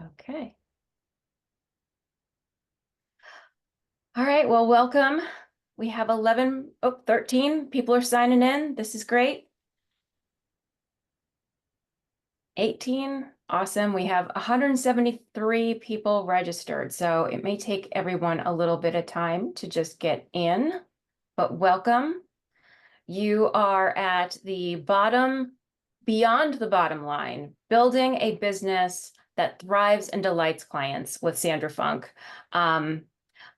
Okay. All right, well, welcome. We have 13 people are signing in. This is great. 18, awesome. We have 173 people registered, so it may take everyone a little bit of time to just get in, but welcome. You are at the bottom, beyond the bottom line, building a business that thrives and delights clients with Sandra Funk.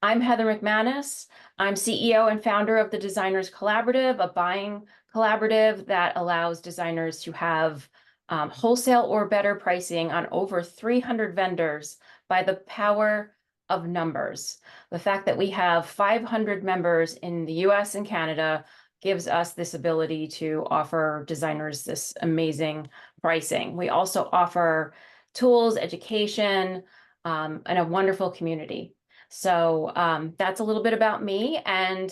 I'm Heather McManus. I'm CEO and founder of the Designers Collaborative, a buying collaborative that allows designers to have wholesale or better pricing on over 300 vendors by the power of numbers. The fact that we have 500 members in the US and Canada gives us this ability to offer designers this amazing pricing. We also offer tools, education, and a wonderful community. So that's a little bit about me, and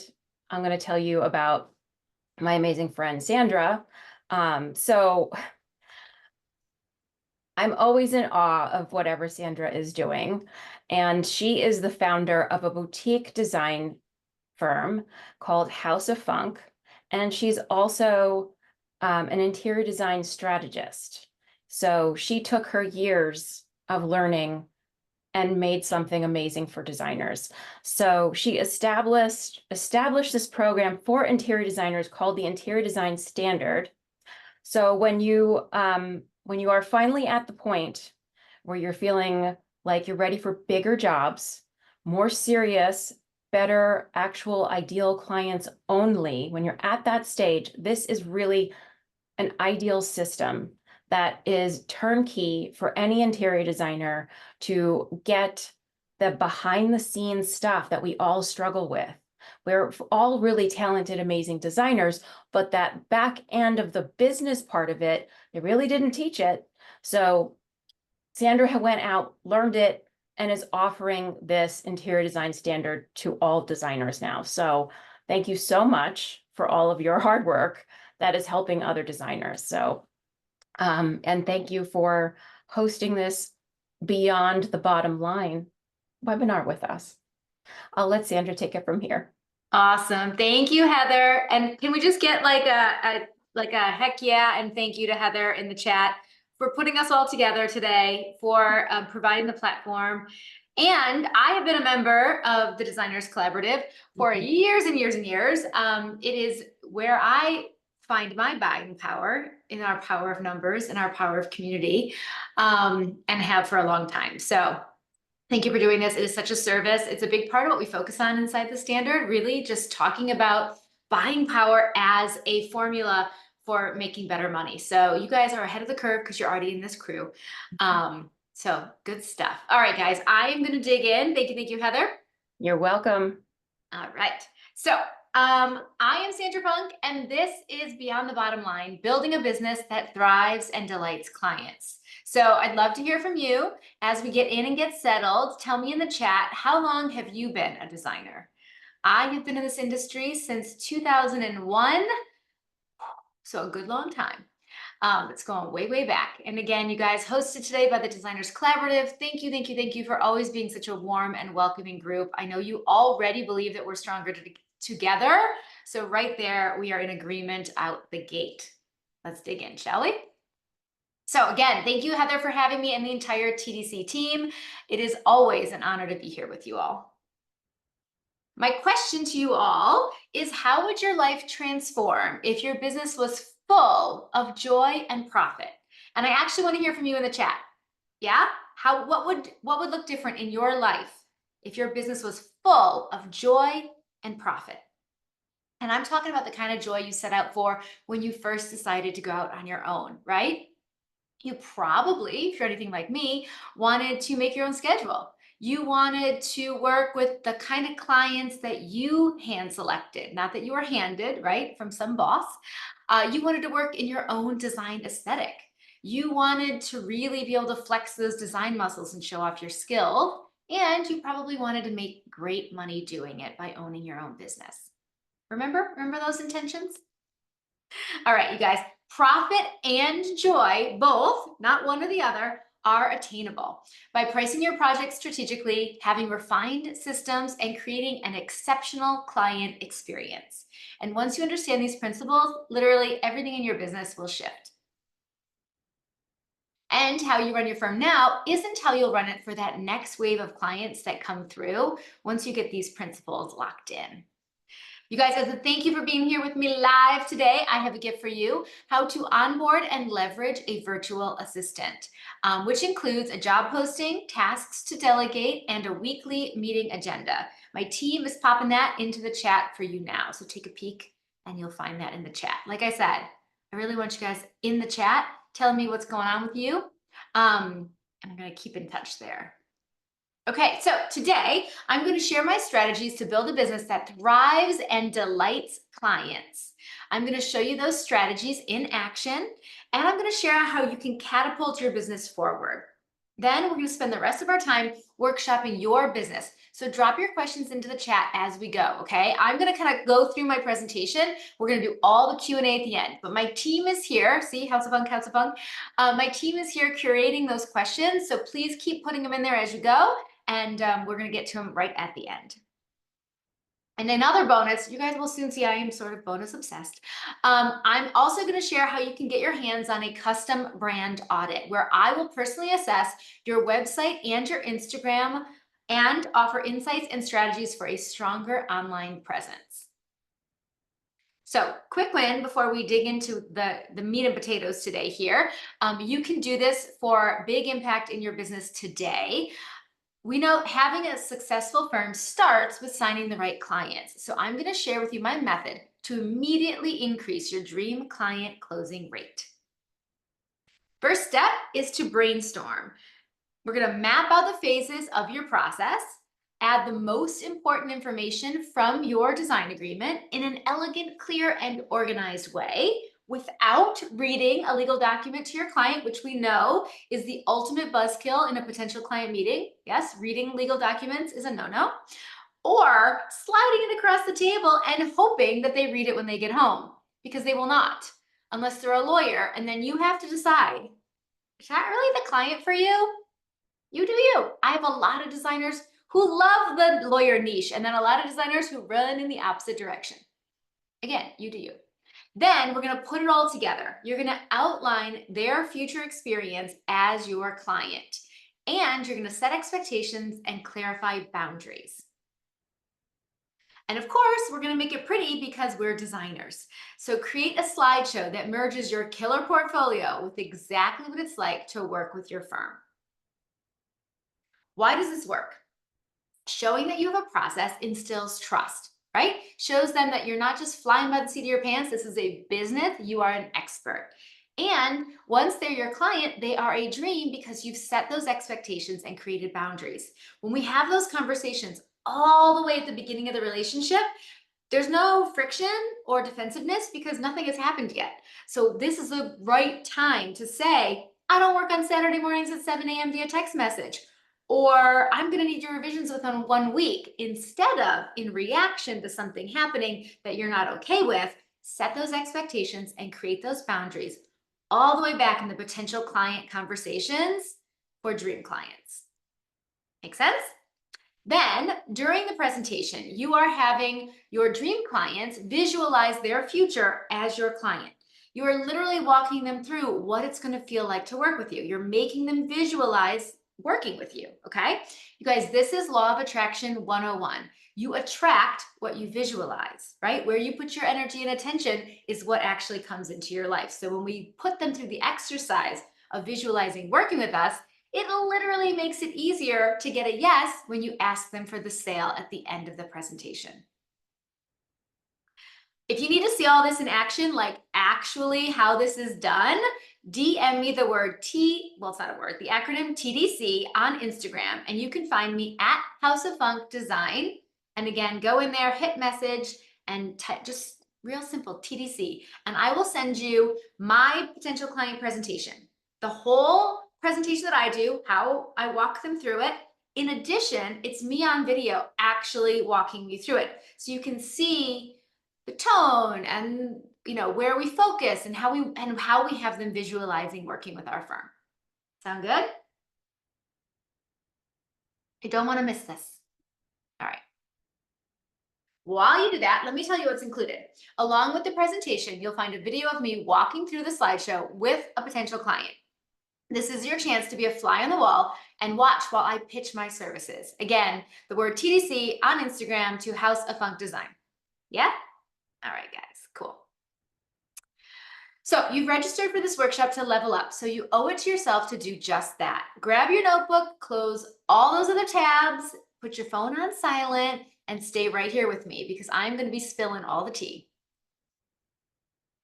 I'm going to tell you about my amazing friend, Sandra. So I'm always in awe of whatever Sandra is doing, and she is the founder of a boutique design firm called House of Funk, and she's also an interior design strategist. So she took her years of learning and made something amazing for designers. So she established this program for interior designers called the Interior Design Standard. So when you are finally at the point where you're feeling like you're ready for bigger jobs, more serious, better, actual ideal clients only, when you're at that stage, this is really an ideal system that is turnkey for any interior designer to get the behind the scenes stuff that we all struggle with. We're all really talented, amazing designers, but that back end of the business part of it, they really didn't teach it. So Sandra went out, learned it, and is offering this interior design standard to all designers now. So thank you so much for all of your hard work that is helping other designers. So, and thank you for hosting this Beyond the Bottom Line webinar with us. I'll let Sandra take it from here. Awesome. Thank you, Heather. And can we just get like a heck yeah and thank you to Heather in the chat for putting us all together today, for providing the platform. And I have been a member of the Designers Collaborative for years and years and years. It is where I find my buying power in our power of numbers and our power of community, and have for a long time. So thank you for doing this. It is such a service. It's a big part of what we focus on inside the standard, really just talking about buying power as a formula for making better money. So you guys are ahead of the curve because you're already in this crew. So good stuff. All right, guys, I am going to dig in. Thank you, Heather. You're welcome. All right. So I am Sandra Funk, and this is Beyond the Bottom Line, building a business that thrives and delights clients. So I'd love to hear from you as we get in and get settled. Tell me in the chat, how long have you been a designer? I have been in this industry since 2001, so a good long time. It's going way, way back. And again, you guys, hosted today by the Designers Collaborative. Thank you for always being such a warm and welcoming group. I know you already believe that we're stronger together. So right there, we are in agreement out the gate. Let's dig in, shall we? So again, thank you, Heather, for having me and the entire TDC team. It is always an honor to be here with you all. My question to you all is, how would your life transform if your business was full of joy and profit? And I actually want to hear from you in the chat. Yeah? What would look different in your life if your business was full of joy and profit? And I'm talking about the kind of joy you set out for when you first decided to go out on your own, right? You probably, if you're anything like me, wanted to make your own schedule. You wanted to work with the kind of clients that you hand selected, not that you were handed, right, from some boss. You wanted to work in your own design aesthetic. You wanted to really be able to flex those design muscles and show off your skill. And you probably wanted to make great money doing it by owning your own business. Remember those intentions? All right, you guys, profit and joy, both, not one or the other, are attainable by pricing your project strategically, having refined systems, and creating an exceptional client experience. And once you understand these principles, literally everything in your business will shift. And how you run your firm now isn't how you'll run it for that next wave of clients that come through once you get these principles locked in. You guys, as a thank you for being here with me live today, I have a gift for you: how to onboard and leverage a virtual assistant, which includes a job posting, tasks to delegate, and a weekly meeting agenda. My team is popping that into the chat for you now. So take a peek and you'll find that in the chat. Like I said, I really want you guys in the chat telling me what's going on with you. And I'm going to keep in touch there. Okay, so today I'm going to share my strategies to build a business that thrives and delights clients. I'm going to show you those strategies in action, and I'm going to share how you can catapult your business forward. Then we're going to spend the rest of our time workshopping your business. So drop your questions into the chat as we go, okay? I'm going to kind of go through my presentation. We're going to do all the Q&A at the end, but my team is here. See, House of Funk, House of Funk. My team is here curating those questions, so please keep putting them in there as you go. And we're going to get to them right at the end. And another bonus, you guys will soon see I am sort of bonus obsessed. I'm also going to share how you can get your hands on a custom brand audit, where I will personally assess your website and your Instagram and offer insights and strategies for a stronger online presence. So quick win before we dig into the meat and potatoes today here. You can do this for big impact in your business today. We know having a successful firm starts with signing the right clients. So I'm going to share with you my method to immediately increase your dream client closing rate. First step is to brainstorm. We're going to map out the phases of your process, add the most important information from your design agreement in an elegant, clear, and organized way, without reading a legal document to your client, which we know is the ultimate buzzkill in a potential client meeting. Yes, reading legal documents is a no-no. Or sliding it across the table and hoping that they read it when they get home, because they will not, unless they're a lawyer. And then you have to decide, is that really the client for you? You do you. I have a lot of designers who love the lawyer niche, and then a lot of designers who run in the opposite direction. Again, you do you. Then we're going to put it all together. You're going to outline their future experience as your client, and you're going to set expectations and clarify boundaries. And of course, we're going to make it pretty because we're designers. So create a slideshow that merges your killer portfolio with exactly what it's like to work with your firm. Why does this work? Showing that you have a process instills trust, right? Shows them that you're not just flying by the seat of your pants. This is a business. You are an expert. And once they're your client, they are a dream because you've set those expectations and created boundaries. When we have those conversations all the way at the beginning of the relationship, there's no friction or defensiveness because nothing has happened yet. So this is the right time to say, I don't work on Saturday mornings at 7 a.m. via text message. Or I'm going to need your revisions within 1 week, instead of in reaction to something happening that you're not okay with. Set those expectations and create those boundaries all the way back in the potential client conversations for dream clients. Make sense? Then during the presentation, you are having your dream clients visualize their future as your client. You are literally walking them through what it's going to feel like to work with you. You're making them visualize working with you, okay? You guys, this is Law of Attraction 101. You attract what you visualize, right? Where you put your energy and attention is what actually comes into your life. So when we put them through the exercise of visualizing working with us, it literally makes it easier to get a yes when you ask them for the sale at the end of the presentation. If you need to see all this in action, like actually how this is done, DM me the word it's not a word, the acronym TDC on Instagram, and you can find me at House of Funk Design. And again, go in there, hit message, and just real simple TDC. And I will send you my potential client presentation, the whole presentation that I do, how I walk them through it. In addition, it's me on video actually walking you through it. So you can see the tone and where we focus and how we have them visualizing working with our firm. Sound good? I don't want to miss this. All right. While you do that, let me tell you what's included. Along with the presentation, you'll find a video of me walking through the slideshow with a potential client. This is your chance to be a fly on the wall and watch while I pitch my services. Again, the word TDC on Instagram to House of Funk Design. Yeah? All right, guys, cool. So you've registered for this workshop to level up, so you owe it to yourself to do just that. Grab your notebook, close all those other tabs, put your phone on silent, and stay right here with me because I'm going to be spilling all the tea.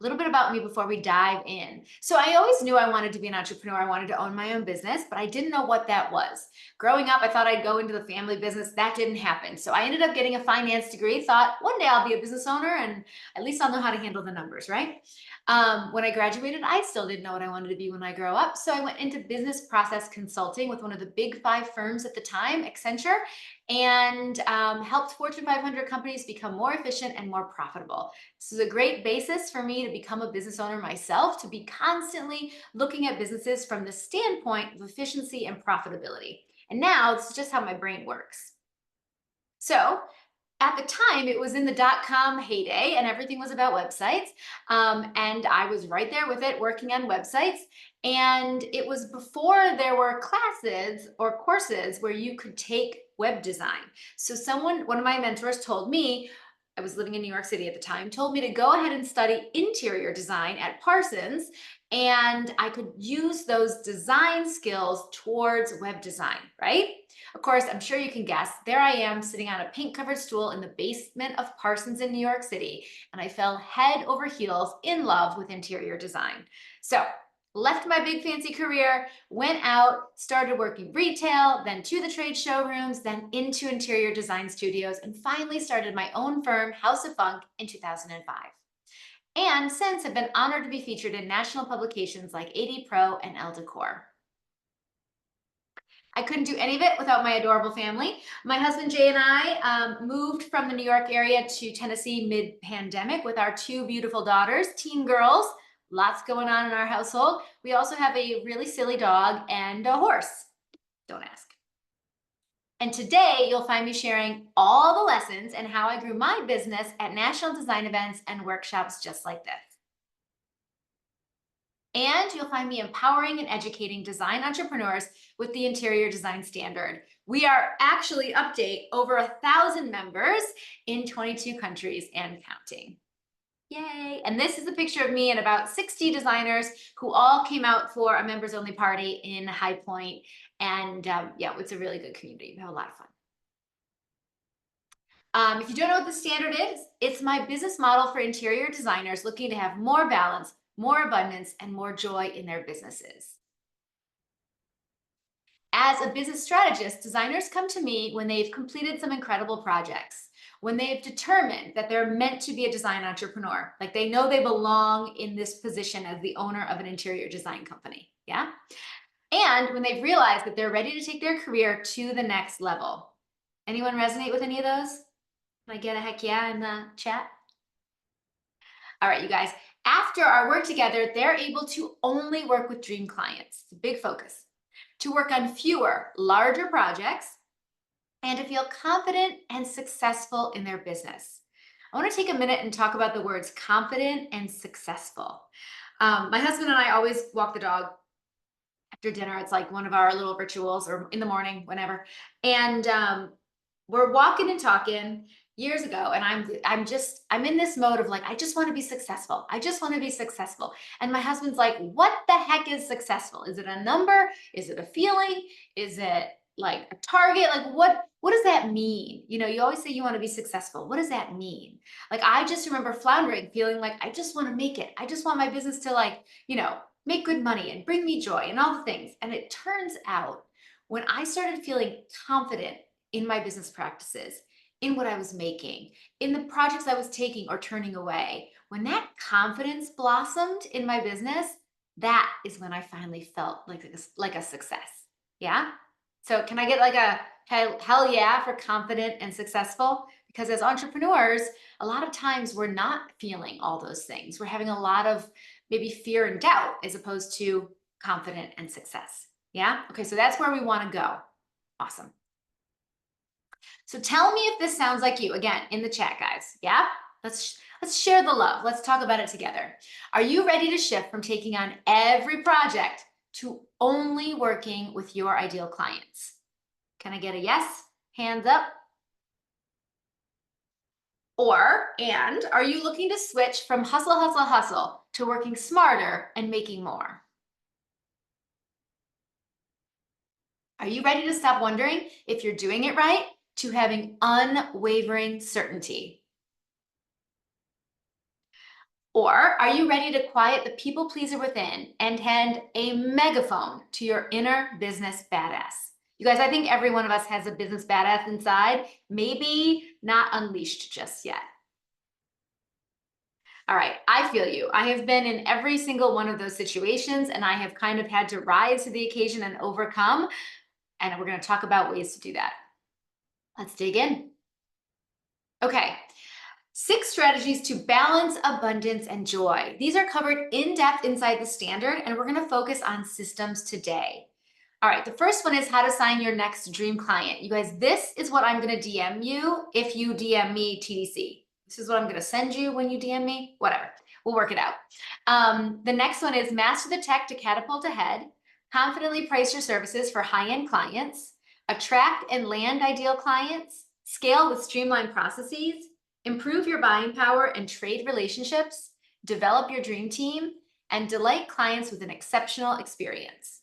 A little bit about me before we dive in. So I always knew I wanted to be an entrepreneur. I wanted to own my own business, but I didn't know what that was. Growing up, I thought I'd go into the family business. That didn't happen. So I ended up getting a finance degree, thought one day I'll be a business owner and at least I'll know how to handle the numbers, right? When I graduated, I still didn't know what I wanted to be when I grow up. So I went into business process consulting with one of the big 5 firms at the time, Accenture, and helped Fortune 500 companies become more efficient and more profitable. This is a great basis for me to become a business owner myself, to be constantly looking at businesses from the standpoint of efficiency and profitability. And now this is just how my brain works. So at the time, it was in the .com heyday and everything was about websites. And I was right there with it, working on websites. And it was before there were classes or courses where you could take web design. So one of my mentors told me, I was living in New York City at the time, told me to go ahead and study interior design at Parsons, and I could use those design skills towards web design, right? Of course, I'm sure you can guess, there I am sitting on a pink covered stool in the basement of Parsons in New York City, and I fell head over heels in love with interior design. So left my big fancy career, went out, started working retail, then to the trade showrooms, then into interior design studios, and finally started my own firm, House of Funk, in 2005. And since have been honored to be featured in national publications like AD Pro and Elle Decor. I couldn't do any of it without my adorable family. My husband Jay and I moved from the New York area to Tennessee mid-pandemic with our 2 beautiful daughters, teen girls. Lots going on in our household. We also have a really silly dog and a horse. Don't ask. And today you'll find me sharing all the lessons and how I grew my business at national design events and workshops just like this. And you'll find me empowering and educating design entrepreneurs with the interior design standard. We are actually update over 1,000 members in 22 countries and counting. Yay. And this is a picture of me and about 60 designers who all came out for a members only party in High Point. And yeah, it's a really good community. We have a lot of fun. If you don't know what the standard is, it's my business model for interior designers looking to have more balance, more abundance, and more joy in their businesses. As a business strategist, designers come to me when they've completed some incredible projects, when they've determined that they're meant to be a design entrepreneur, like they know they belong in this position as the owner of an interior design company, yeah? And when they've realized that they're ready to take their career to the next level. Anyone resonate with any of those? Can I get a heck yeah in the chat? All right, you guys, after our work together, they're able to only work with dream clients. It's a big focus. To work on fewer, larger projects, and to feel confident and successful in their business. I want to take a minute and talk about the words confident and successful. My husband and I always walk the dog after dinner. It's like one of our little rituals, or in the morning, whenever. And we're walking and talking years ago, and I'm in this mode of like, I just want to be successful. I just want to be successful. And my husband's like, what the heck is successful? Is it a number? Is it a feeling? Is it like a target? Like what does that mean? You know, you always say you want to be successful. What does that mean? Like, I just remember floundering, feeling like I just want to make it. I just want my business to, like, you know, make good money and bring me joy and all the things. And it turns out when I started feeling confident in my business practices, in what I was making, in the projects I was taking or turning away, when that confidence blossomed in my business, that is when I finally felt like a success. Yeah. So can I get like a hell yeah for confident and successful? Because as entrepreneurs, a lot of times we're not feeling all those things. We're having a lot of maybe fear and doubt as opposed to confident and success. Yeah. Okay. So that's where we want to go. Awesome. So tell me if this sounds like you, again, in the chat, guys. Yeah? Let's share the love. Let's talk about it together. Are you ready to shift from taking on every project to only working with your ideal clients? Can I get a yes? Hands up. And are you looking to switch from hustle, hustle, hustle to working smarter and making more? Are you ready to stop wondering if you're doing it right to having unwavering certainty? Or are you ready to quiet the people pleaser within and hand a megaphone to your inner business badass? You guys, I think every one of us has a business badass inside, maybe not unleashed just yet. All right, I feel you. I have been in every single one of those situations, and I have kind of had to rise to the occasion and overcome. And we're going to talk about ways to do that. Let's dig in. Okay, 6 strategies to balance abundance and joy. These are covered in depth inside the standard, and we're going to focus on systems today. All right, the first one is how to sign your next dream client. You guys, this is what I'm going to DM you if you DM me TDC. This is what I'm going to send you when you DM me, whatever. We'll work it out. The next one is master the tech to catapult ahead, confidently price your services for high-end clients, attract and land ideal clients, scale with streamlined processes, improve your buying power and trade relationships, develop your dream team, and delight clients with an exceptional experience.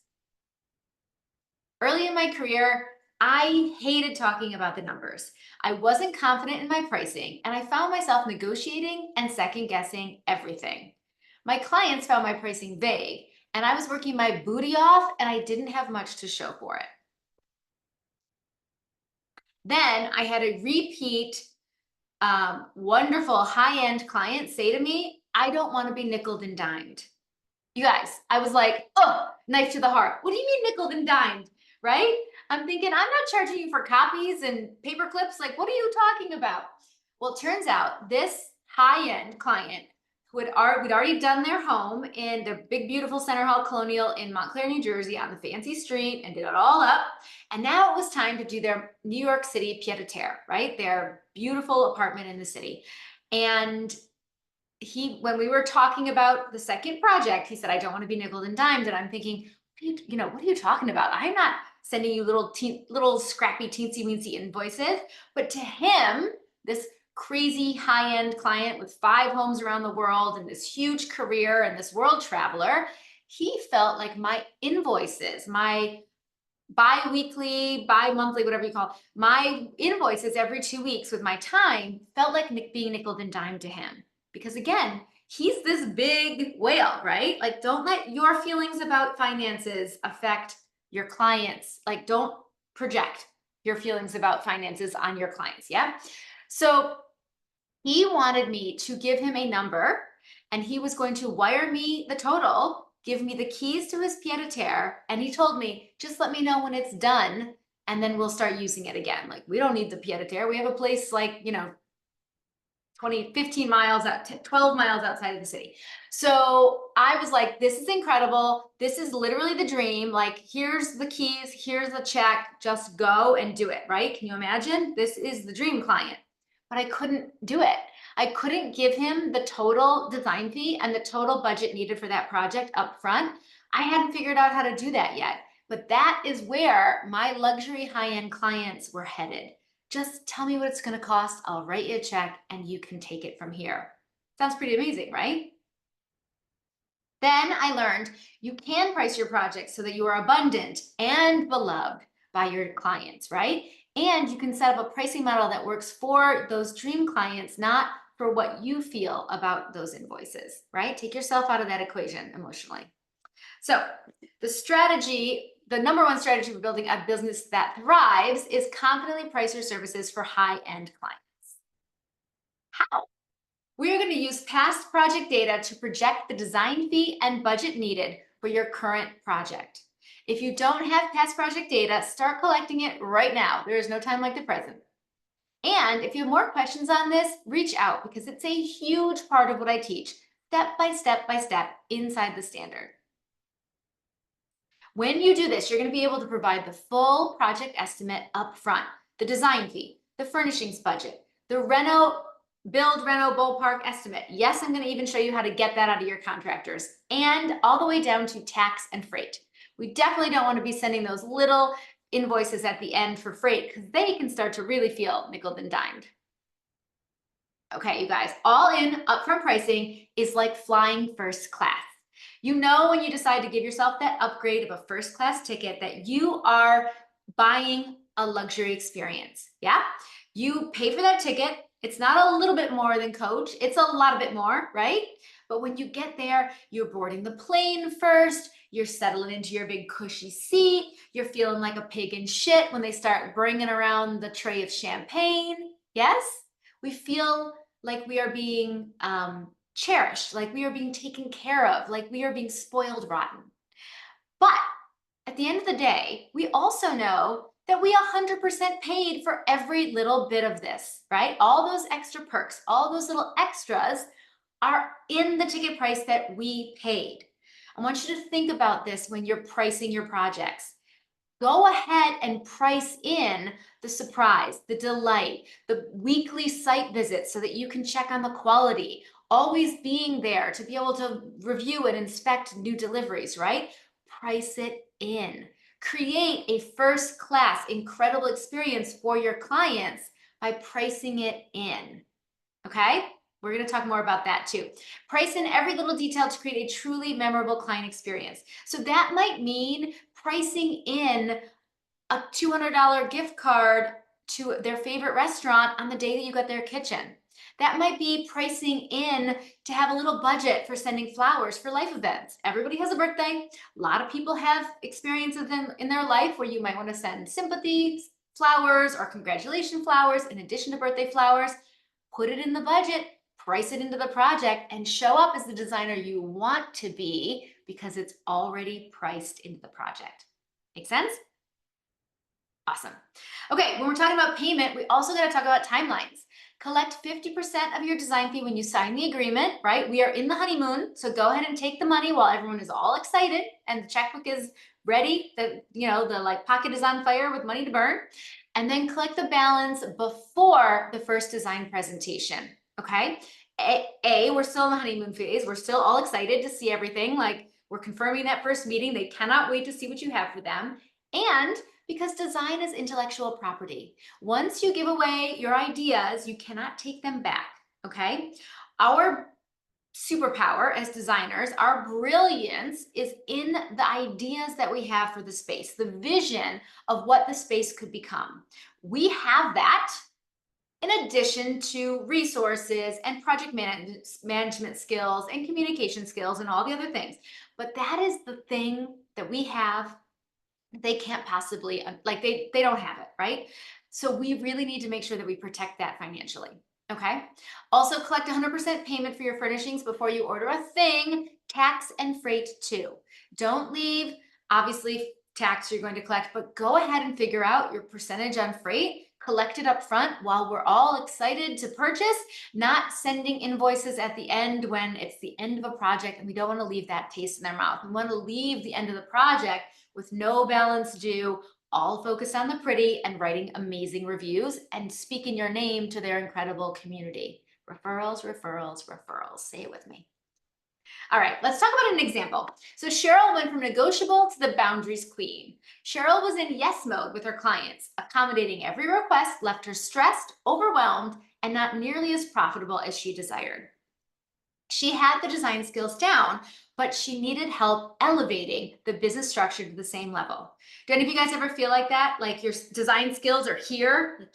Early in my career, I hated talking about the numbers. I wasn't confident in my pricing, and I found myself negotiating and second guessing everything. My clients found my pricing vague, and I was working my booty off, and I didn't have much to show for it. Then I had a repeat wonderful high-end client say to me, I don't want to be nickeled and dimed. You guys, I was like, oh, knife to the heart. What do you mean nickeled and dimed, right? I'm thinking, I'm not charging you for copies and paper clips. Like, what are you talking about? Well, it turns out this high-end client we'd already done their home in their big, beautiful Center Hall Colonial in Montclair, New Jersey on the fancy street and did it all up. And now it was time to do their New York City pied-à-terre, right? Their beautiful apartment in the city. And when we were talking about the second project, he said, I don't want to be nickeled and dimed. And I'm thinking, what are you talking about? I'm not sending you little scrappy teensy weensy invoices. But to him, this crazy high-end client with 5 homes around the world and this huge career and this world traveler, he felt like my invoices, my bi-weekly, bi-monthly, whatever you call it, my invoices every 2 weeks with my time felt like being nickeled and dimed to him. Because again, he's this big whale, right? Like, don't let your feelings about finances affect your clients. Like, don't project your feelings about finances on your clients. Yeah. So he wanted me to give him a number, and he was going to wire me the total, give me the keys to his pied-à-terre, and he told me, just let me know when it's done, and then we'll start using it again. Like, we don't need the pied-à-terre. We have a place like, 15 miles out, 12 miles outside of the city. So I was like, this is incredible. This is literally the dream. Like, here's the keys, here's the check, just go and do it, right? Can you imagine? This is the dream client. But I couldn't do it. I couldn't give him the total design fee and the total budget needed for that project up front. I hadn't figured out how to do that yet. But that is where my luxury high-end clients were headed. Just tell me what it's going to cost. I'll write you a check and you can take it from here. Sounds pretty amazing, right? Then I learned you can price your project so that you are abundant and beloved by your clients, right? And you can set up a pricing model that works for those dream clients, not for what you feel about those invoices, right? Take yourself out of that equation emotionally. So the number one strategy for building a business that thrives is confidently price your services for high-end clients. How? We're going to use past project data to project the design fee and budget needed for your current project. If you don't have past project data, start collecting it right now. There is no time like the present. And if you have more questions on this, reach out, because it's a huge part of what I teach, step by step by step inside the standard. When you do this, you're going to be able to provide the full project estimate up front. the design fee, the furnishings budget, the build, reno, ballpark estimate. Yes, I'm going to even show you how to get that out of your contractors, and all the way down to tax and freight. We definitely don't want to be sending those little invoices at the end for freight because they can start to really feel nickel and dimed. Okay, you guys, all in upfront pricing is like flying first class. You know, when you decide to give yourself that upgrade of a first class ticket, that you are buying a luxury experience. Yeah, you pay for that ticket. It's not a little bit more than coach, it's a lot of bit more, right? But when you get there, you're boarding the plane first, you're settling into your big cushy seat, you're feeling like a pig in shit when they start bringing around the tray of champagne. Yes, we feel like we are being cherished, like we are being taken care of, like we are being spoiled rotten. But at the end of the day, we also know that we 100% paid for every little bit of this, right? All those extra perks, all those little extras are in the ticket price that we paid. I want you to think about this when you're pricing your projects. Go ahead and price in the surprise, the delight, the weekly site visits so that you can check on the quality, always being there to be able to review and inspect new deliveries, right? Price it in. Create a first class, incredible experience for your clients by pricing it in. Okay? We're going to talk more about that too. Price in every little detail to create a truly memorable client experience. So that might mean pricing in a $200 gift card to their favorite restaurant on the day that you got their kitchen. That might be pricing in to have a little budget for sending flowers for life events. Everybody has a birthday. A lot of people have experiences in their life where you might want to send sympathy flowers or congratulation flowers in addition to birthday flowers. Put it in the budget, price it into the project, and show up as the designer you want to be because it's already priced into the project. Make sense? Awesome. Okay, when we're talking about payment, we also got to talk about timelines. Collect 50% of your design fee when you sign the agreement, right? We are in the honeymoon, so go ahead and take the money while everyone is all excited and the checkbook is ready. The like pocket is on fire with money to burn. And then collect the balance before the first design presentation, okay? We're still in the honeymoon phase. We're still all excited to see everything. Like, we're confirming that first meeting. They cannot wait to see what you have for them. And because design is intellectual property. Once you give away your ideas, you cannot take them back, okay? Our superpower as designers, our brilliance is in the ideas that we have for the space, the vision of what the space could become. We have that in addition to resources and project management skills and communication skills and all the other things. But that is the thing that we have. They can't possibly, like they don't have it, right? So we really need to make sure that we protect that financially, okay? Also collect 100% payment for your furnishings before you order a thing, tax and freight too. Don't leave, obviously tax you're going to collect, but go ahead and figure out your percentage on freight, collect it up front while we're all excited to purchase, not sending invoices at the end when it's the end of a project and we don't want to leave that taste in their mouth. We want to leave the end of the project with no balance due, all focused on the pretty and writing amazing reviews and speaking your name to their incredible community. Referrals, referrals, referrals. Say it with me. All right, let's talk about an example. So Cheryl went from negotiable to the boundaries queen. Cheryl was in yes mode with her clients. Accommodating every request left her stressed, overwhelmed, and not nearly as profitable as she desired. She had the design skills down, but she needed help elevating the business structure to the same level. Do any of you guys ever feel like that? Like your design skills are here, like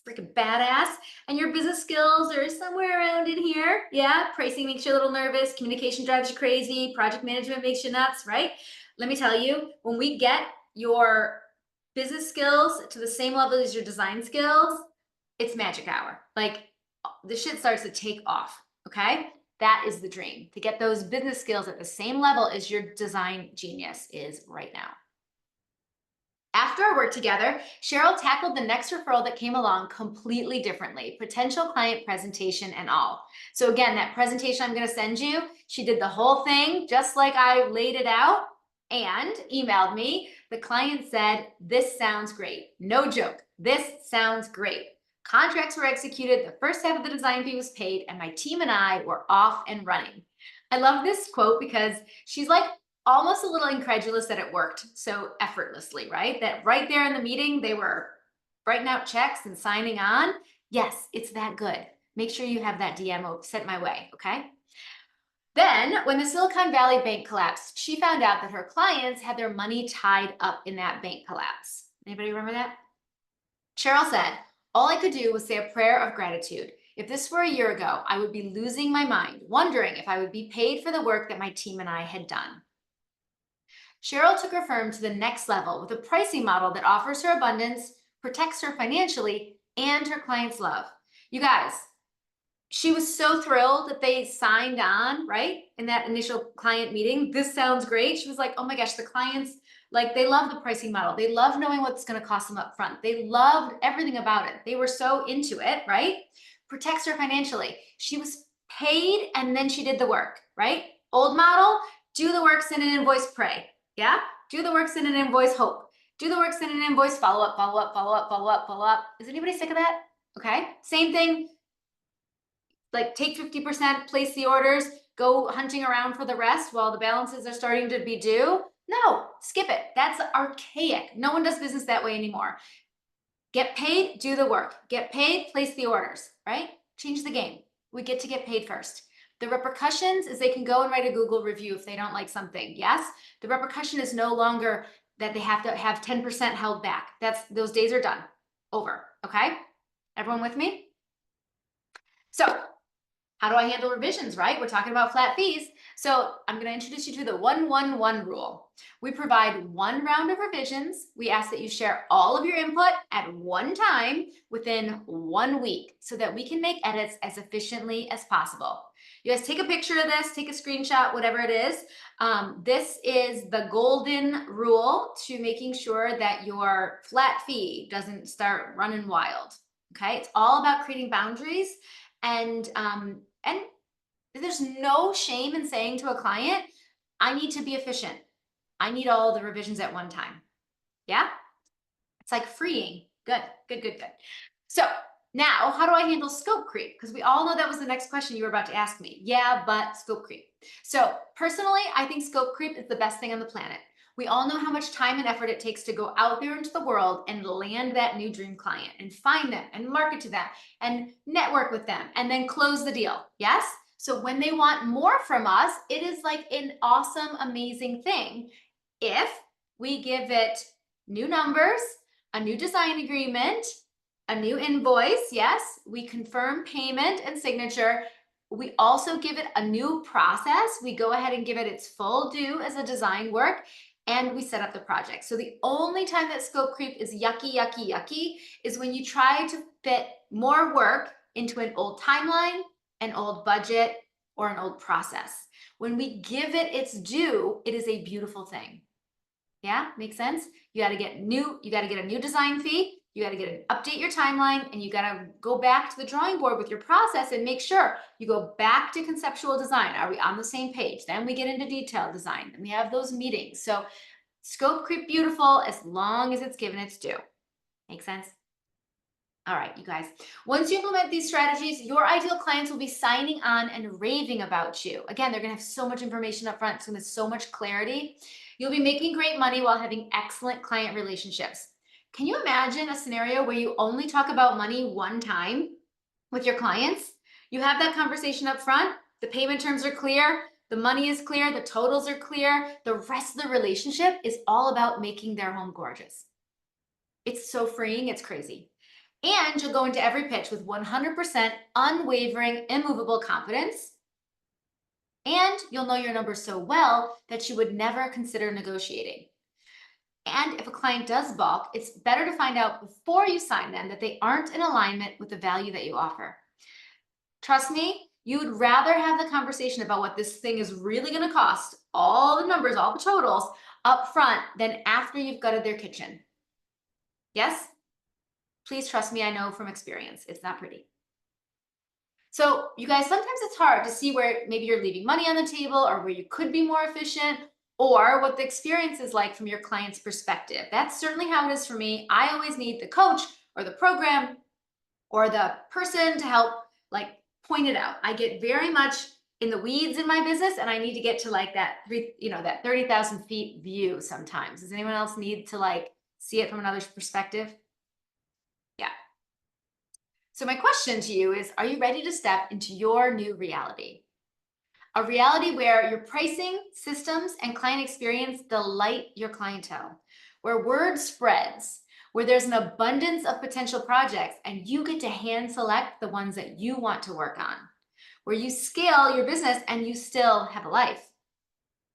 freaking badass, and your business skills are somewhere around in here. Yeah, pricing makes you a little nervous, communication drives you crazy, project management makes you nuts, right? Let me tell you, when we get your business skills to the same level as your design skills, it's magic hour. Like the shit starts to take off, okay? That is the dream, to get those business skills at the same level as your design genius is right now. After our work together, Cheryl tackled the next referral that came along completely differently, potential client presentation and all. So again, that presentation I'm going to send you, she did the whole thing just like I laid it out and emailed me. The client said, "This sounds great." No joke. This sounds great. Contracts were executed, the first half of the design fee was paid, and my team and I were off and running. I love this quote because she's like almost a little incredulous that it worked so effortlessly, right? That right there in the meeting, they were writing out checks and signing on. Yes, it's that good. Make sure you have that DM sent my way, okay? Then, when the Silicon Valley Bank collapsed, she found out that her clients had their money tied up in that bank collapse. Anybody remember that? Cheryl said, "All I could do was say a prayer of gratitude. If this were a year ago, I would be losing my mind, wondering if I would be paid for the work that my team and I had done." Cheryl took her firm to the next level with a pricing model that offers her abundance, protects her financially, and her clients' love. You guys, she was so thrilled that they signed on, right? In that initial client meeting. This sounds great. She was like, "Oh my gosh, the clients, like, they love the pricing model. They love knowing what's going to cost them up front. They loved everything about it. They were so into it, right?" Protects her financially. She was paid and then she did the work, right? Old model, do the work, send an invoice, pray. Yeah? Do the work, send an invoice, hope. Do the work, send an invoice, follow up, follow up, follow up, follow up, follow up. Is anybody sick of that? Okay. Same thing, like take 50%, place the orders, go hunting around for the rest while the balances are starting to be due. No, skip it. That's archaic. No one does business that way anymore. Get paid, do the work. Get paid, place the orders, right? Change the game. We get to get paid first. The repercussions is they can go and write a Google review if they don't like something. Yes, the repercussion is no longer that they have to have 10% held back. Those days are done. Over. Okay? Everyone with me? So, how do I handle revisions, right? We're talking about flat fees. So I'm going to introduce you to the 1-1-1 rule. We provide one round of revisions. We ask that you share all of your input at one time within 1 week so that we can make edits as efficiently as possible. You guys take a picture of this, take a screenshot, whatever it is. This is the golden rule to making sure that your flat fee doesn't start running wild. Okay, it's all about creating boundaries and there's no shame in saying to a client, "I need to be efficient. I need all the revisions at one time." Yeah? It's like freeing. Good, good, good, good. So now, how do I handle scope creep? Because we all know that was the next question you were about to ask me. Yeah, but scope creep. So personally, I think scope creep is the best thing on the planet. We all know how much time and effort it takes to go out there into the world and land that new dream client and find them and market to them and network with them and then close the deal. Yes? So when they want more from us, it is like an awesome, amazing thing if we give it new numbers, a new design agreement, a new invoice. Yes, we confirm payment and signature. We also give it a new process. We go ahead and give it its full due as a design work, and we set up the project. So the only time that scope creep is yucky, yucky, yucky is when you try to fit more work into an old timeline, an old budget, or an old process. When we give it its due, it is a beautiful thing. Yeah, makes sense? You got to get a new design fee. You got to update your timeline, and you got to go back to the drawing board with your process and make sure you go back to conceptual design. Are we on the same page? Then we get into detailed design and we have those meetings. So scope creep beautiful as long as it's given its due. Make sense? All right, you guys, once you implement these strategies, your ideal clients will be signing on and raving about you. Again, they're going to have so much information up front, so there's so much clarity. You'll be making great money while having excellent client relationships. Can you imagine a scenario where you only talk about money one time with your clients? You have that conversation up front, the payment terms are clear, the money is clear, the totals are clear. The rest of the relationship is all about making their home gorgeous. It's so freeing, it's crazy. And you'll go into every pitch with 100% unwavering, immovable confidence. And you'll know your numbers so well that you would never consider negotiating. And if a client does balk, it's better to find out before you sign them that they aren't in alignment with the value that you offer. Trust me, you would rather have the conversation about what this thing is really going to cost, all the numbers, all the totals, up front than after you've gutted their kitchen. Yes? Please trust me, I know from experience, it's not pretty. So you guys, sometimes it's hard to see where maybe you're leaving money on the table or where you could be more efficient. or what the experience is like from your client's perspective. That's certainly how it is for me. I always need the coach or the program or the person to help like point it out. I get very much in the weeds in my business, and I need to get to like that that 30,000 feet view sometimes. Does anyone else need to like see it from another's perspective? Yeah. So my question to you is, are you ready to step into your new reality? A reality where your pricing, systems, and client experience delight your clientele, where word spreads, where there's an abundance of potential projects and you get to hand select the ones that you want to work on, where you scale your business and you still have a life.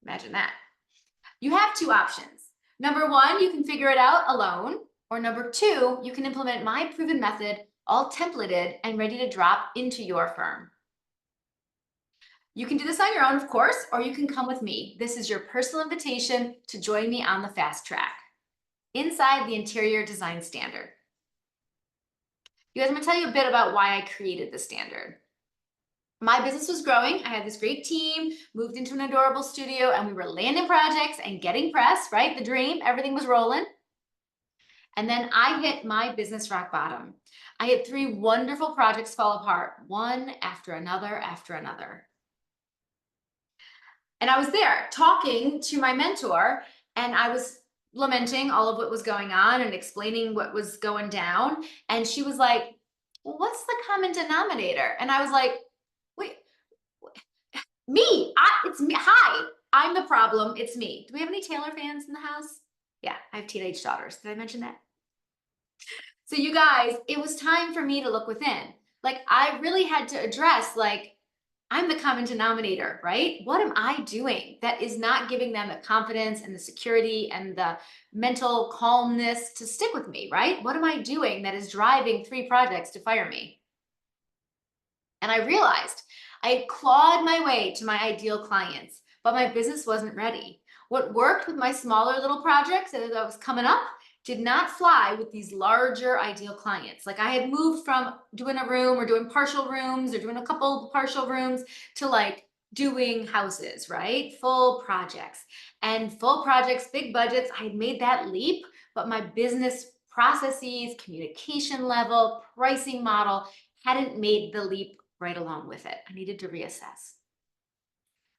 Imagine that. You have two options. Number one, you can figure it out alone, or number two, you can implement my proven method, all templated and ready to drop into your firm. You can do this on your own, of course, or you can come with me. This is your personal invitation to join me on the fast track inside the interior design standard. You guys, I'm gonna tell you a bit about why I created the standard. My business was growing. I had this great team, moved into an adorable studio, and we were landing projects and getting press, right? The dream, everything was rolling. And then I hit my business rock bottom. I had 3 wonderful projects fall apart, one after another after another. And I was there talking to my mentor, and I was lamenting all of what was going on and explaining what was going down. And she was like, well, what's the common denominator? And I was like, wait, me, it's me. Hi, I'm the problem. It's me. Do we have any Taylor fans in the house? Yeah, I have teenage daughters. Did I mention that? So you guys, it was time for me to look within. Like I really had to address like, I'm the common denominator, right? What am I doing that is not giving them the confidence and the security and the mental calmness to stick with me, right? What am I doing that is driving 3 projects to fire me? And I realized I had clawed my way to my ideal clients, but my business wasn't ready. What worked with my smaller little projects that was coming up did not fly with these larger ideal clients. Like I had moved from doing a room or doing partial rooms or doing a couple partial rooms to like doing houses, right? Full projects. And full projects, big budgets, I had made that leap, but my business processes, communication level, pricing model hadn't made the leap right along with it. I needed to reassess.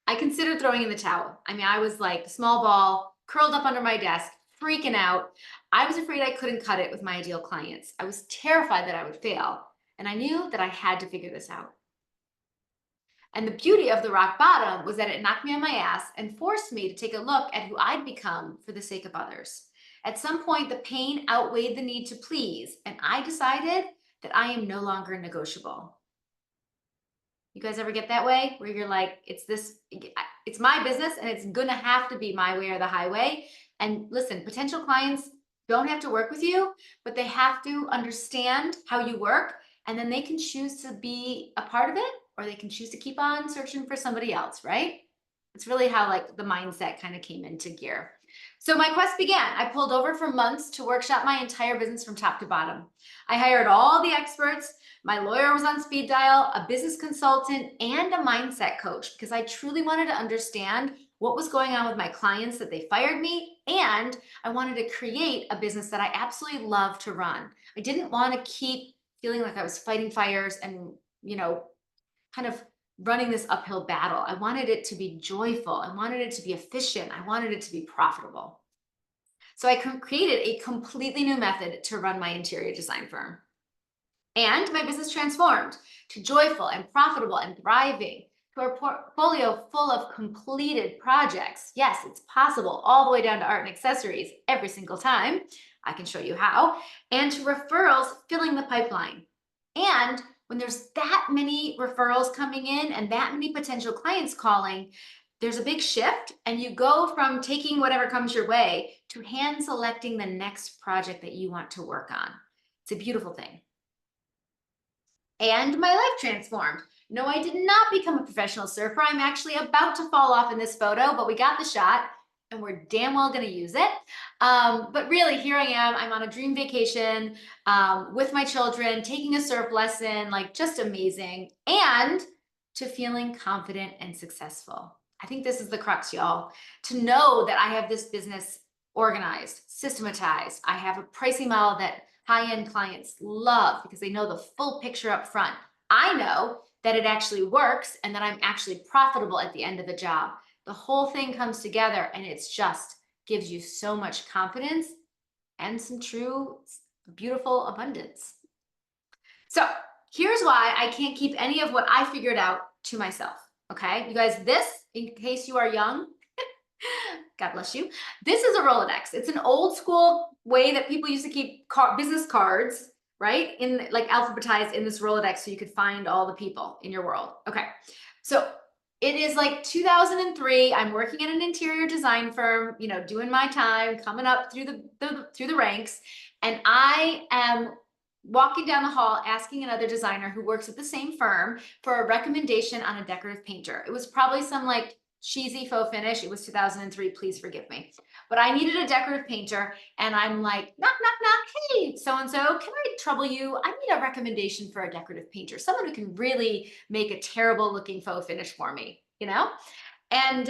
I considered throwing in the towel. I mean, I was like small ball, curled up under my desk, freaking out. I was afraid I couldn't cut it with my ideal clients. I was terrified that I would fail, and I knew that I had to figure this out. And the beauty of the rock bottom was that it knocked me on my ass and forced me to take a look at who I'd become for the sake of others. At some point, the pain outweighed the need to please, and I decided that I am no longer negotiable. You guys ever get that way where you're like, it's my business and it's gonna have to be my way or the highway. And listen, potential clients don't have to work with you, but they have to understand how you work, and then they can choose to be a part of it, or they can choose to keep on searching for somebody else, right? It's really how like the mindset kind of came into gear. So my quest began. I pulled over for months to workshop my entire business from top to bottom. I hired all the experts. My lawyer was on speed dial, a business consultant, and a mindset coach because I truly wanted to understand what was going on with my clients that they fired me, and I wanted to create a business that I absolutely love to run. I didn't want to keep feeling like I was fighting fires and, kind of running this uphill battle. I wanted it to be joyful. I wanted it to be efficient. I wanted it to be profitable. So I created a completely new method to run my interior design firm. And my business transformed to joyful and profitable and thriving, to a portfolio full of completed projects. Yes, it's possible, all the way down to art and accessories every single time. I can show you how. And to referrals filling the pipeline. And when there's that many referrals coming in and that many potential clients calling, there's a big shift, and you go from taking whatever comes your way to hand selecting the next project that you want to work on. It's a beautiful thing. And my life transformed. No, I did not become a professional surfer. I'm actually about to fall off in this photo, but we got the shot and we're damn well gonna use it. But really, here I am. I'm on a dream vacation with my children, taking a surf lesson, like just amazing, and to feeling confident and successful. I think this is the crux, y'all. To know that I have this business organized, systematized, I have a pricing model that high-end clients love because they know the full picture up front. I know that it actually works and that I'm actually profitable at the end of the job. The whole thing comes together and it's just gives you so much confidence and some true, beautiful abundance. So here's why I can't keep any of what I figured out to myself. Okay, you guys, this, in case you are young, God bless you. This is a Rolodex. It's an old school way that people used to keep business cards, right? In like alphabetized in this Rolodex so you could find all the people in your world. Okay. So it is like 2003. I'm working at an interior design firm, you know, doing my time, coming up through the ranks, and I am walking down the hall asking another designer who works at the same firm for a recommendation on a decorative painter. It was probably some like cheesy faux finish. It was 2003, please forgive me. But I needed a decorative painter and I'm like, knock, knock, knock. Hey, so-and-so, can I trouble you? I need a recommendation for a decorative painter, someone who can really make a terrible looking faux finish for me, you know? And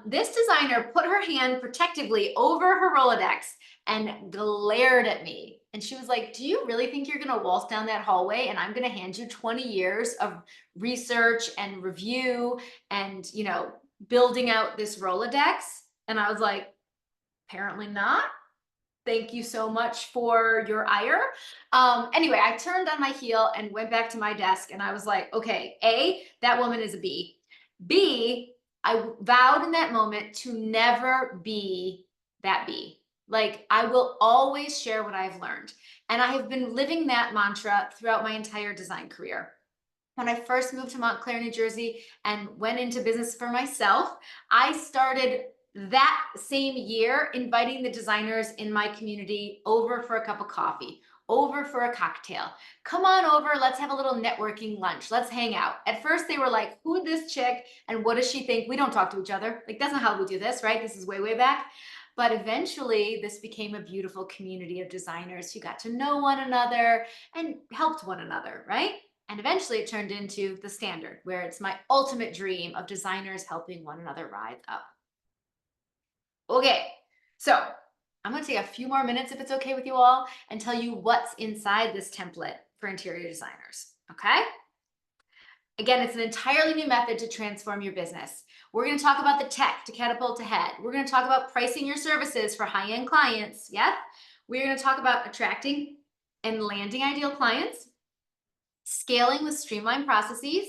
this designer put her hand protectively over her Rolodex and glared at me. And she was like, do you really think you're gonna waltz down that hallway and I'm gonna hand you 20 years of research and review and, you know, building out this Rolodex? And I was like, apparently not. Thank you so much for your ire. Anyway, I turned on my heel and went back to my desk and I was like, okay, A, that woman is a B. B, I vowed in that moment to never be that B. Like, I will always share what I've learned. And I have been living that mantra throughout my entire design career. When I first moved to Montclair, New Jersey, and went into business for myself, I started that same year inviting the designers in my community over for a cup of coffee, over for a cocktail. Come on over, let's have a little networking lunch. Let's hang out. At first they were like, who is this chick and what does she think? We don't talk to each other. Like, that's not how we do this, right? This is way, way back. But eventually this became a beautiful community of designers who got to know one another and helped one another, right? And eventually it turned into the standard, where it's my ultimate dream of designers helping one another rise up. Okay, so I'm gonna take a few more minutes, if it's okay with you all, and tell you what's inside this template for interior designers, okay? Again, it's an entirely new method to transform your business. We're gonna talk about the tech to catapult ahead. We're gonna talk about pricing your services for high-end clients, yeah? We're gonna talk about attracting and landing ideal clients, scaling with streamlined processes,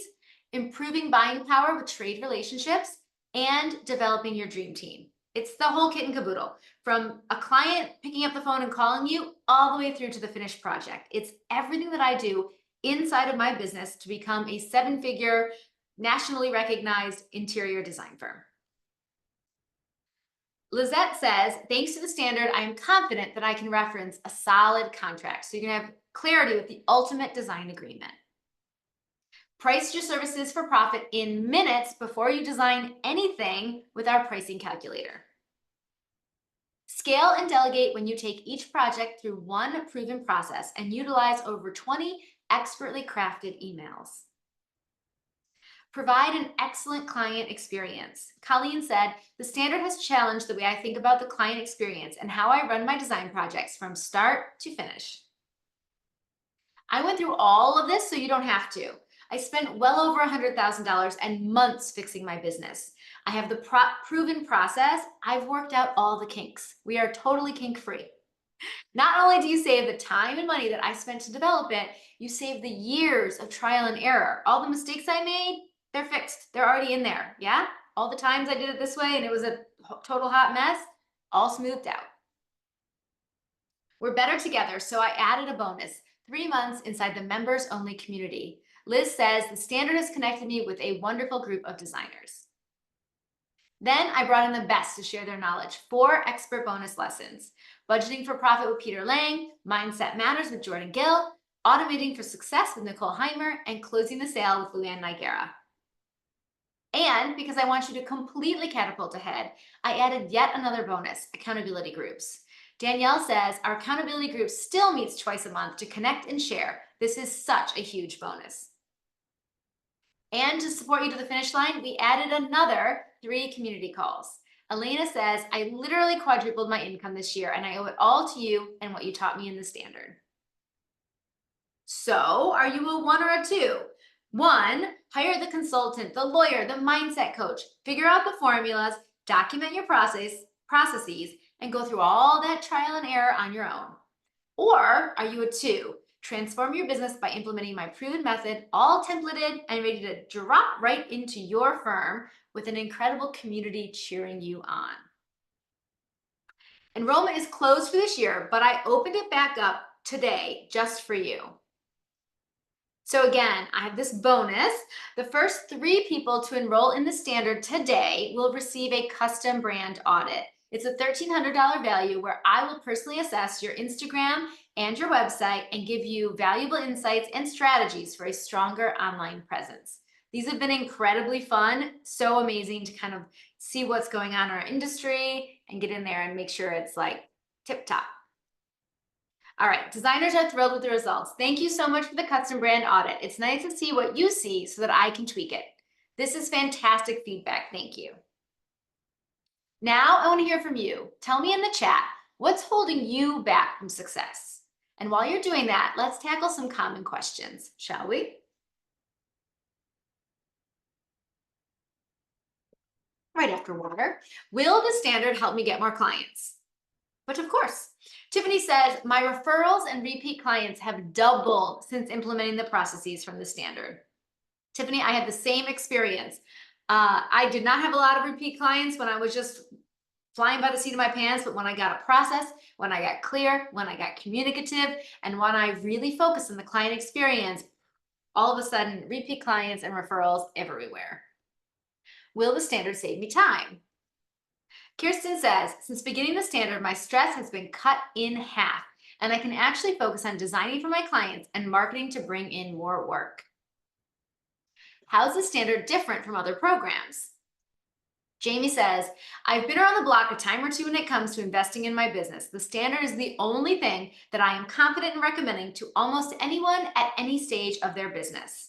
improving buying power with trade relationships, and developing your dream team. It's the whole kit and caboodle, from a client picking up the phone and calling you all the way through to the finished project. It's everything that I do inside of my business to become a seven-figure, nationally recognized interior design firm. Lizette says, thanks to the standard, I am confident that I can reference a solid contract. So you're gonna have clarity with the ultimate design agreement. Price your services for profit in minutes before you design anything with our pricing calculator. Scale and delegate when you take each project through one proven process and utilize over 20 expertly crafted emails. Provide an excellent client experience. Colleen said, the standard has challenged the way I think about the client experience and how I run my design projects from start to finish. I went through all of this so you don't have to. I spent well over $100,000 and months fixing my business. I have the proven process. I've worked out all the kinks. We are totally kink-free. Not only do you save the time and money that I spent to develop it, you save the years of trial and error. All the mistakes I made, they're fixed. They're already in there, yeah? All the times I did it this way and it was a total hot mess, all smoothed out. We're better together, so I added a bonus, 3 months inside the members only community. Liz says the standard has connected me with a wonderful group of designers. Then I brought in the best to share their knowledge. 4 expert bonus lessons: budgeting for profit with Peter Lang, mindset matters with Jordan Gill, automating for success with Nicole Heimer, and closing the sale with Luann Nigera. And because I want you to completely catapult ahead, I added yet another bonus: accountability groups. Danielle says our accountability group still meets twice a month to connect and share. This is such a huge bonus. And to support you to the finish line, we added another 3 community calls. Elena says, I literally quadrupled my income this year and I owe it all to you and what you taught me in the standard. So are you a 1 or a 2? 1, hire the consultant, the lawyer, the mindset coach, figure out the formulas, document your processes, and go through all that trial and error on your own. Or are you a 2? Transform your business by implementing my proven method, all templated and ready to drop right into your firm with an incredible community cheering you on. Enrollment is closed for this year, but I opened it back up today just for you. So again, I have this bonus. The first 3 people to enroll in the standard today will receive a custom brand audit. It's a $1,300 value where I will personally assess your Instagram and your website and give you valuable insights and strategies for a stronger online presence. These have been incredibly fun, so amazing to kind of see what's going on in our industry and get in there and make sure it's like tip top. All right, designers are thrilled with the results. Thank you so much for the custom brand audit. It's nice to see what you see so that I can tweak it. This is fantastic feedback. Thank you. Now I want to hear from you. Tell me in the chat, what's holding you back from success? And while you're doing that, let's tackle some common questions, shall we? Right after water. Will the standard help me get more clients? But of course. Tiffany says, my referrals and repeat clients have doubled since implementing the processes from the standard. Tiffany, I had the same experience. I did not have a lot of repeat clients when I was just flying by the seat of my pants, but when I got a process, when I got clear, when I got communicative, and when I really focused on the client experience, all of a sudden, repeat clients and referrals everywhere. Will the standard save me time? Kirsten says, since beginning the standard, my stress has been cut in half, and I can actually focus on designing for my clients and marketing to bring in more work. How's the standard different from other programs? Jamie says, I've been around the block a time or two when it comes to investing in my business. The standard is the only thing that I am confident in recommending to almost anyone at any stage of their business.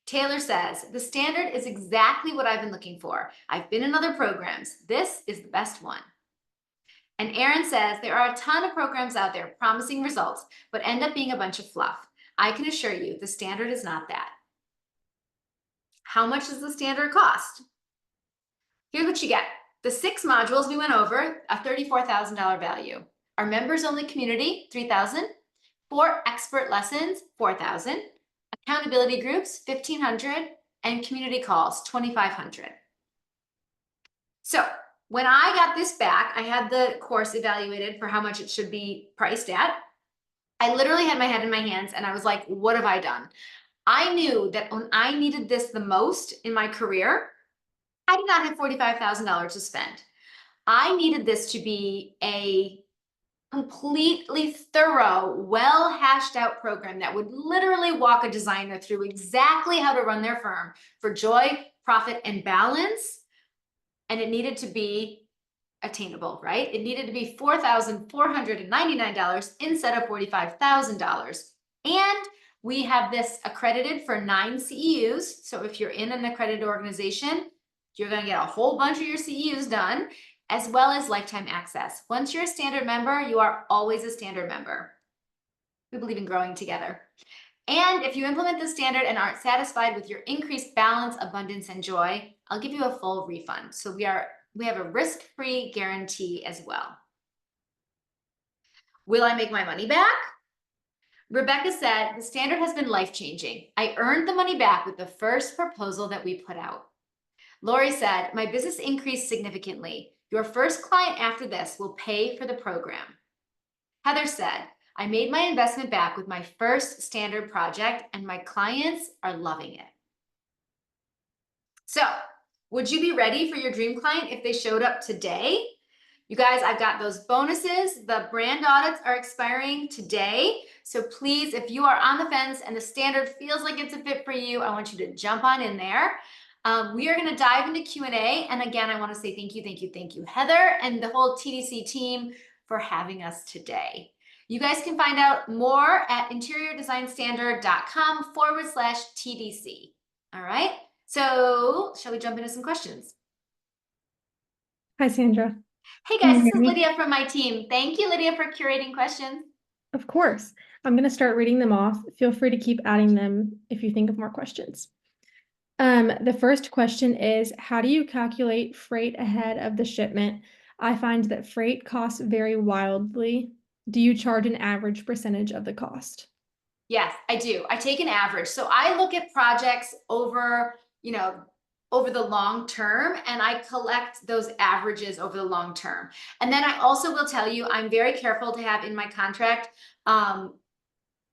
Taylor says, the standard is exactly what I've been looking for. I've been in other programs. This is the best one. And Erin says, there are a ton of programs out there promising results, but end up being a bunch of fluff. I can assure you the standard is not that. How much does the standard cost? Here's what you get. The 6 modules we went over, a $34,000 value. Our members only community, $3,000. 4 expert lessons, $4,000. Accountability groups, $1,500, and community calls, $2,500. So when I got this back, I had the course evaluated for how much it should be priced at. I literally had my head in my hands and I was like, what have I done? I knew that when I needed this the most in my career, I did not have $45,000 to spend. I needed this to be a completely thorough, well hashed out program that would literally walk a designer through exactly how to run their firm for joy, profit, and balance. And it needed to be attainable, right? It needed to be $4,499 instead of $45,000. And we have this accredited for 9 CEUs. So if you're in an accredited organization, you're going to get a whole bunch of your CEUs done, as well as lifetime access. Once you're a standard member, you are always a standard member. We believe in growing together. And if you implement the standard and aren't satisfied with your increased balance, abundance, and joy, I'll give you a full refund. So we have a risk-free guarantee as well. Will I make my money back? Rebecca said, the standard has been life-changing. I earned the money back with the first proposal that we put out. Lori said, my business increased significantly. Your first client after this will pay for the program. Heather said, I made my investment back with my first standard project and my clients are loving it. So, would you be ready for your dream client if they showed up today? You guys, I've got those bonuses. The brand audits are expiring today. So please, if you are on the fence and the standard feels like it's a fit for you, I want you to jump on in there. We are going to dive into Q&A. And again, I want to say thank you, Heather, and the whole TDC team for having us today. You guys can find out more at interiordesignstandard.com/TDC. All right. So shall we jump into some questions? Hi, Sandra. Hey Can guys, you this hear is me? Lydia from my team. Thank you, Lydia, for curating questions. Of course. I'm going to start reading them off. Feel free to keep adding them if you think of more questions. The first question is, how do you calculate freight ahead of the shipment? I find that freight costs vary wildly. Do you charge an average percentage of the cost? Yes, I do. I take an average. So I look at projects over, over the long term, and I collect those averages over the long term. And then I also will tell you, I'm very careful to have in my contract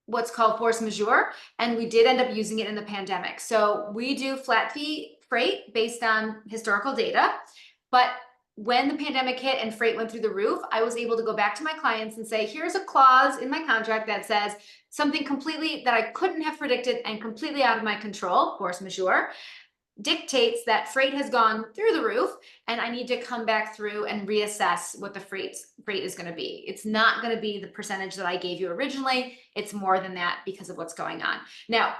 what's called force majeure, and we did end up using it in the pandemic. So we do flat fee freight based on historical data, but when the pandemic hit and freight went through the roof, I was able to go back to my clients and say, here's a clause in my contract that says something completely that I couldn't have predicted and completely out of my control, force majeure, dictates that freight has gone through the roof and I need to come back through and reassess what the freight is going to be. It's not going to be the percentage that I gave you originally. It's more than that because of what's going on. Now,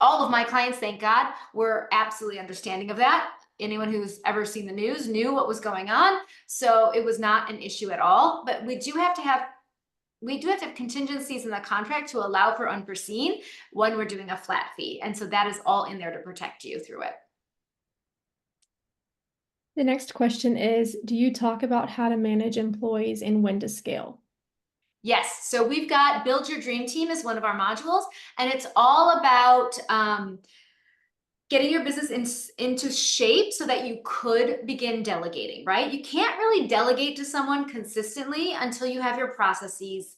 all of my clients, thank God, were absolutely understanding of that. Anyone who's ever seen the news knew what was going on. So it was not an issue at all, but we do have to have contingencies in the contract to allow for unforeseen when we're doing a flat fee. And so that is all in there to protect you through it. The next question is, do you talk about how to manage employees and when to scale? Yes, so we've got Build Your Dream Team as one of our modules, and it's all about getting your business into shape so that you could begin delegating, right? You can't really delegate to someone consistently until you have your processes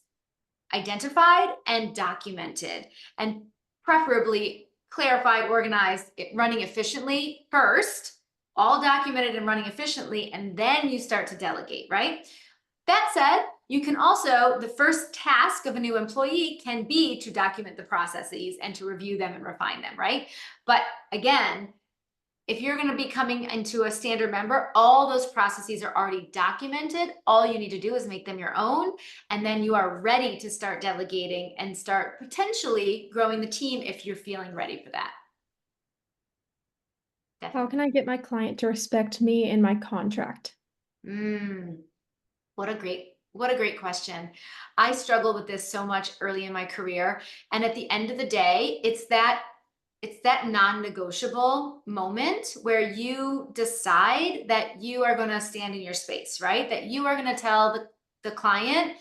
identified and documented, and preferably clarified, organized, running efficiently first, all documented and running efficiently, and then you start to delegate, right? That said, you can also, the first task of a new employee can be to document the processes and to review them and refine them, right? But again, if you're going to be coming into a standard member, all those processes are already documented. All you need to do is make them your own. And then you are ready to start delegating and start potentially growing the team if you're feeling ready for that. How Definitely. can I get my client to respect me and my contract? What a great question. I struggled with this so much early in my career. And at the end of the day, it's that non-negotiable moment where you decide that you are going to stand in your space, right? That you are going to tell the client,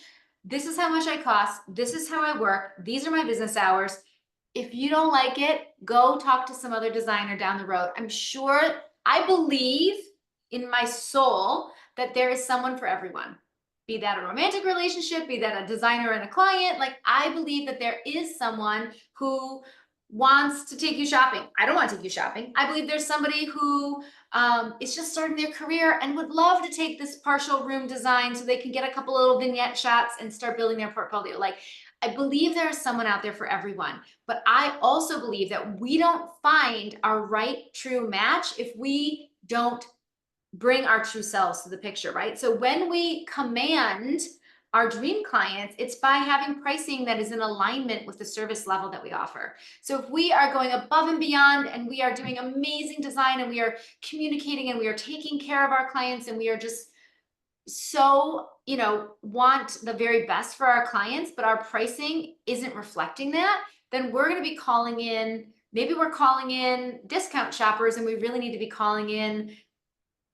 this is how much I cost. This is how I work. These are my business hours. If you don't like it, go talk to some other designer down the road. I believe in my soul that there is someone for everyone. Be that a romantic relationship, be that a designer and a client. Like, I believe that there is someone who wants to take you shopping. I don't want to take you shopping. I believe there's somebody who is just starting their career and would love to take this partial room design so they can get a couple little vignette shots and start building their portfolio. Like, I believe there is someone out there for everyone, but I also believe that we don't find our right true match if we don't bring our true selves to the picture, right? So when we command our dream clients, it's by having pricing that is in alignment with the service level that we offer. So if we are going above and beyond and we are doing amazing design and we are communicating and we are taking care of our clients and we are just so, want the very best for our clients, but our pricing isn't reflecting that, then we're going to be maybe we're calling in discount shoppers and we really need to be calling in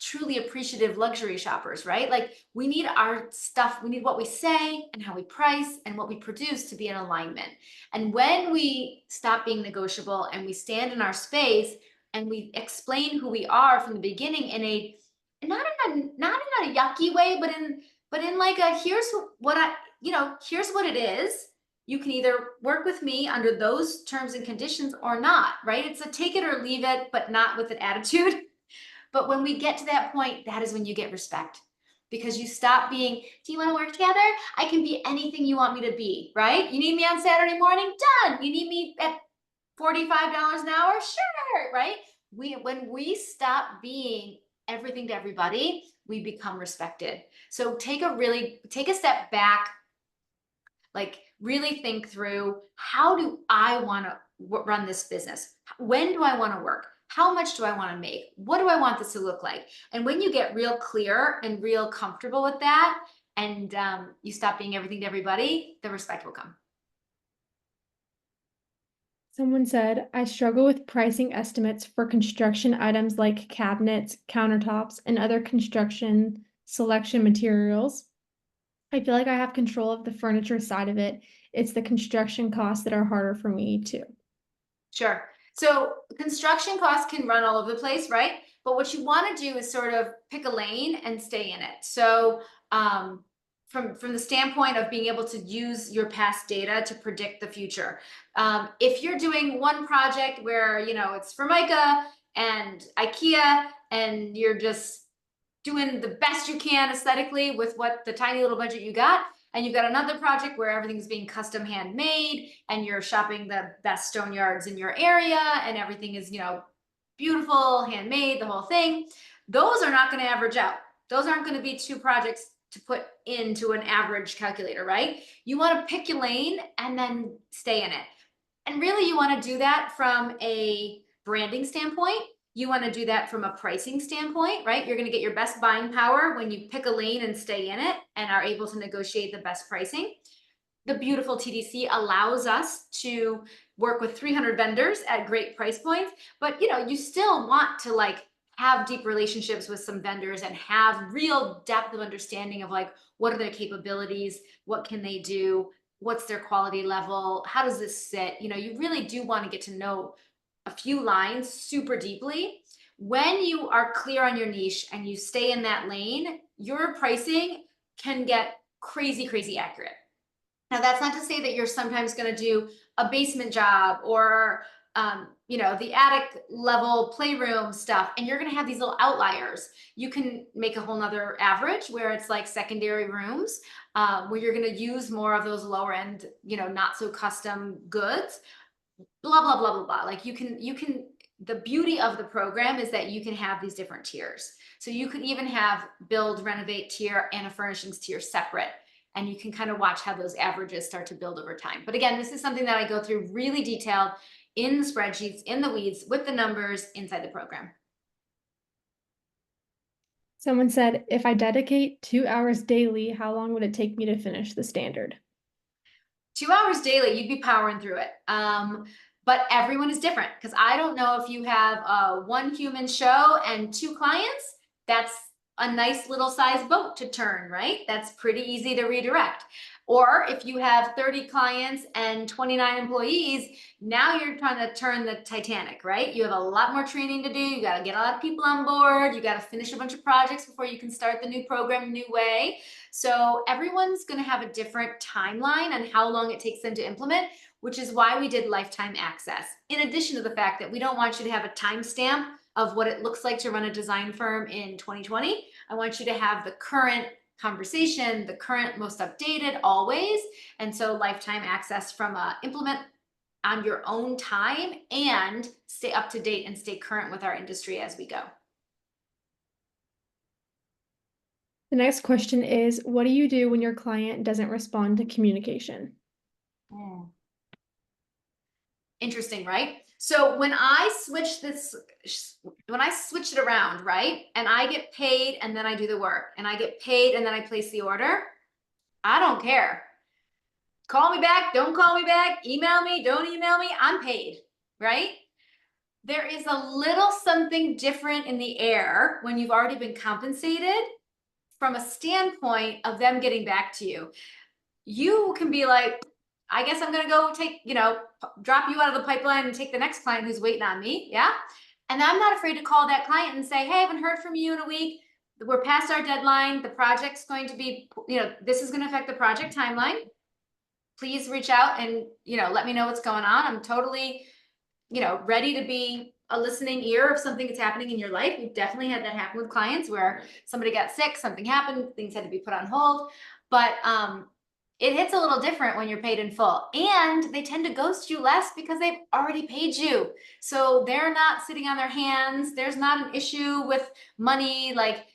truly appreciative luxury shoppers, right? Like, we need our stuff, we need what we say and how we price and what we produce to be in alignment. And when we stop being negotiable and we stand in our space and we explain who we are from the beginning in a not in a yucky way, but in like a here's what it is. You can either work with me under those terms and conditions or not, right? It's a take it or leave it, but not with an attitude. But when we get to that point, that is when you get respect, because you stop being, do you want to work together? I can be anything you want me to be, right? You need me on Saturday morning? Done. You need me at $45 an hour? Sure, right? When we stop being everything to everybody, we become respected. So take a step back, like really think through, how do I want to run this business? When do I want to work? How much do I want to make? What do I want this to look like? And when you get real clear and real comfortable with that, and you stop being everything to everybody, the respect will come. Someone said, I struggle with pricing estimates for construction items like cabinets, countertops, and other construction selection materials. I feel like I have control of the furniture side of it. It's the construction costs that are harder for me too. Sure. So construction costs can run all over the place, right? But what you want to do is sort of pick a lane and stay in it. So from the standpoint of being able to use your past data to predict the future. If you're doing one project where, you know, it's Formica and IKEA, and you're just doing the best you can aesthetically with what the tiny little budget you got, and you've got another project where everything's being custom handmade, and you're shopping the best stone yards in your area, and everything is, you know, beautiful, handmade, the whole thing. Those are not going to average out. Those aren't going to be two projects to put into an average calculator, right? You want to pick your lane and then stay in it. And really, you want to do that from a branding standpoint. You want to do that from a pricing standpoint, right? You're going to get your best buying power when you pick a lane and stay in it and are able to negotiate the best pricing. The beautiful TDC allows us to work with 300 vendors at great price points, but you know, you still want to like have deep relationships with some vendors and have real depth of understanding of like, what are their capabilities? What can they do? What's their quality level? How does this sit? You know, you really do want to get to know a few lines super deeply. When you are clear on your niche and you stay in that lane, your pricing can get crazy, crazy accurate. Now, that's not to say that you're sometimes going to do a basement job or, you know, the attic level playroom stuff, and you're going to have these little outliers. You can make a whole nother average where it's like secondary rooms, where you're going to use more of those lower end, you know, not so custom goods, blah, blah, blah, blah, blah. Like you can, the beauty of the program is that you can have these different tiers. So you could even have build, renovate tier and a furnishings tier separate. And you can kind of watch how those averages start to build over time. But again, this is something that I go through really detailed in the spreadsheets, in the weeds, with the numbers inside the program. Someone said, if I dedicate 2 hours daily, how long would it take me to finish the standard? 2 hours daily, you'd be powering through it. But everyone is different, because I don't know if you have a one human show and 2 clients, that's a nice little size boat to turn, right? That's pretty easy to redirect. Or if you have 30 clients and 29 employees, now you're trying to turn the Titanic, right? You have a lot more training to do. You got to get a lot of people on board. You got to finish a bunch of projects before you can start the new program a new way. So everyone's going to have a different timeline on how long it takes them to implement, which is why we did lifetime access. In addition to the fact that we don't want you to have a timestamp of what it looks like to run a design firm in 2020. I want you to have the current conversation, the current most updated always. And so lifetime access from implement on your own time and stay up to date and stay current with our industry as we go. The next question is, what do you do when your client doesn't respond to communication? Interesting, right? So when I switch it around, right? And I get paid and then I do the work, and I get paid and then I place the order, I don't care. Call me back, don't call me back, email me, don't email me, I'm paid, right? There is a little something different in the air when you've already been compensated from a standpoint of them getting back to you. You can be like, I guess I'm going to go take, you know, drop you out of the pipeline and take the next client who's waiting on me. Yeah. And I'm not afraid to call that client and say, hey, I haven't heard from you in a week. We're past our deadline. The project's going to be, you know, this is going to affect the project timeline. Please reach out and, you know, let me know what's going on. I'm totally, you know, ready to be a listening ear of something that's happening in your life. We've definitely had that happen with clients where somebody got sick, something happened, things had to be put on hold. But it hits a little different when you're paid in full, and they tend to ghost you less because they've already paid you. So they're not sitting on their hands. There's not an issue with money. Like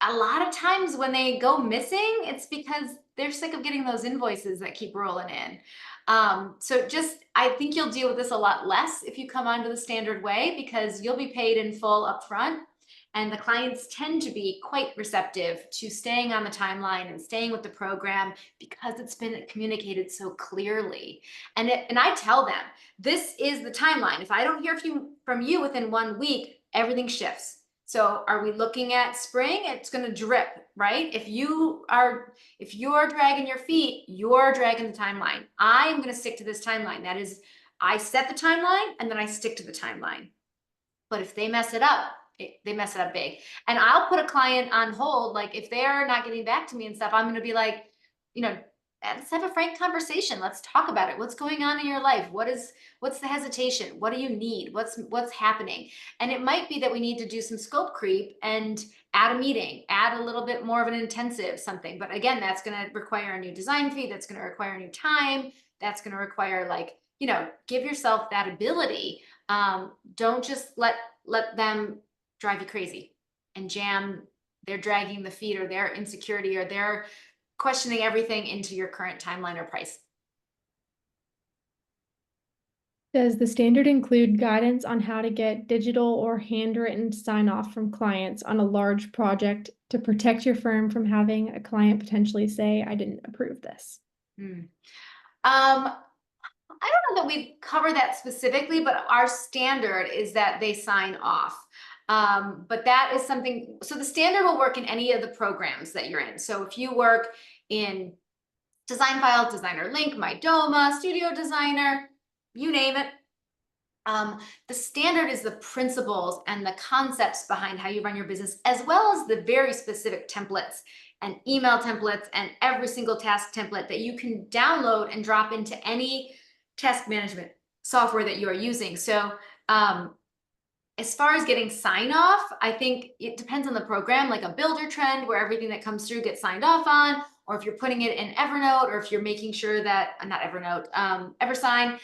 a lot of times when they go missing, it's because they're sick of getting those invoices that keep rolling in. So I think you'll deal with this a lot less if you come onto the standard way, because you'll be paid in full upfront. And the clients tend to be quite receptive to staying on the timeline and staying with the program because it's been communicated so clearly. And I tell them, this is the timeline. If I don't hear from you within 1 week, everything shifts. So are we looking at spring? It's going to drip, right? If you're dragging your feet, you're dragging the timeline. I'm going to stick to this timeline. That is, I set the timeline and then I stick to the timeline. But if they mess it up, they mess it up big. And I'll put a client on hold. Like if they're not getting back to me and stuff, I'm going to be like, let's have a frank conversation. Let's talk about it. What's going on in your life? What's the hesitation? What do you need? What's happening? And it might be that we need to do some scope creep and add a meeting, add a little bit more of an intensive something. But again, that's going to require a new design fee. That's going to require new time. That's going to require give yourself that ability. Don't just let them drive you crazy and jam they're dragging the feet or their insecurity or they're questioning everything into your current timeline or price. Does the standard include guidance on how to get digital or handwritten sign off from clients on a large project to protect your firm from having a client potentially say, I didn't approve this? I don't know that we cover that specifically, but our standard is that they sign off. But that is something, so the standard will work in any of the programs that you're in. So if you work in Design File, Designer Link, MyDoma, Studio Designer, you name it. The standard is the principles and the concepts behind how you run your business, as well as the very specific templates and email templates and every single task template that you can download and drop into any task management software that you are using. So as far as getting sign off, I think it depends on the program, like a builder trend where everything that comes through gets signed off on, or if you're putting it in Evernote, or if you're making sure that, not Evernote, EverSign,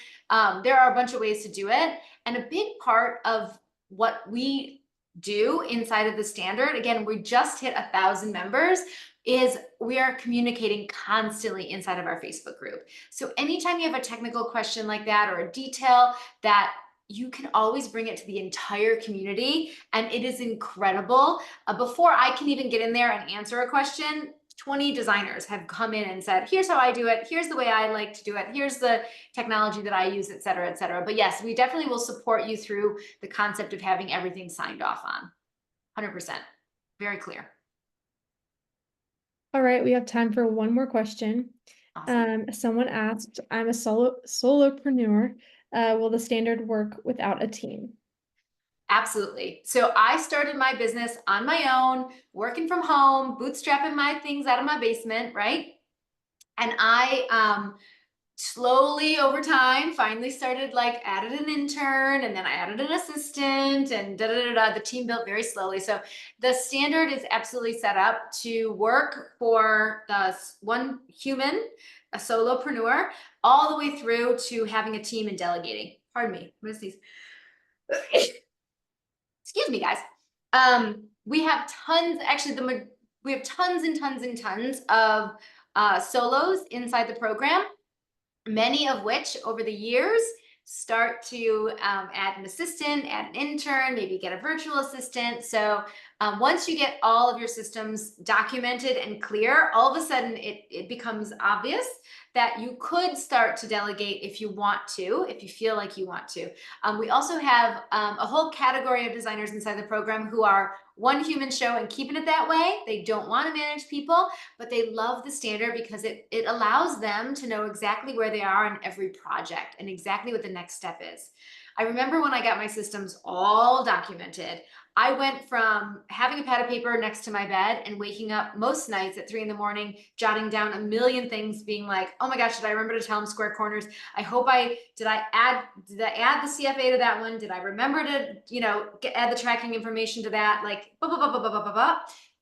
there are a bunch of ways to do it. And a big part of what we do inside of the standard, again, we just hit 1,000 members, is we are communicating constantly inside of our Facebook group. So anytime you have a technical question like that or a detail that you can always bring it to the entire community, and it is incredible. Before I can even get in there and answer a question, 20 designers have come in and said, here's how I do it. Here's the way I like to do it. Here's the technology that I use, et cetera, et cetera. But yes, we definitely will support you through the concept of having everything signed off on. 100%. Very clear. All right, we have time for one more question. Awesome. Someone asked, I'm a solopreneur. Will the standard work without a team? Absolutely. So I started my business on my own, working from home, bootstrapping my things out of my basement, right? And I slowly over time finally started added an intern, and then I added an assistant, and the team built very slowly. So the standard is absolutely set up to work for the one human, a solopreneur, all the way through to having a team and delegating. Pardon me, I'm gonna sneeze. Excuse me, guys. We have tons, actually we have tons and tons and tons of solos inside the program, many of which over the years start to add an assistant, add an intern, maybe get a virtual assistant. So once you get all of your systems documented and clear, all of a sudden it becomes obvious that you could start to delegate if you want to, if you feel like you want to. We also have a whole category of designers inside the program who are one human show and keeping it that way. They don't want to manage people, but they love the standard because it allows them to know exactly where they are in every project and exactly what the next step is. I remember when I got my systems all documented, I went from having a pad of paper next to my bed and waking up most nights at 3 in.the morning, jotting down a million things, being like, oh my gosh, did I remember to tell them square corners? Did I add the CFA to that one? Did I remember to, add the tracking information to that?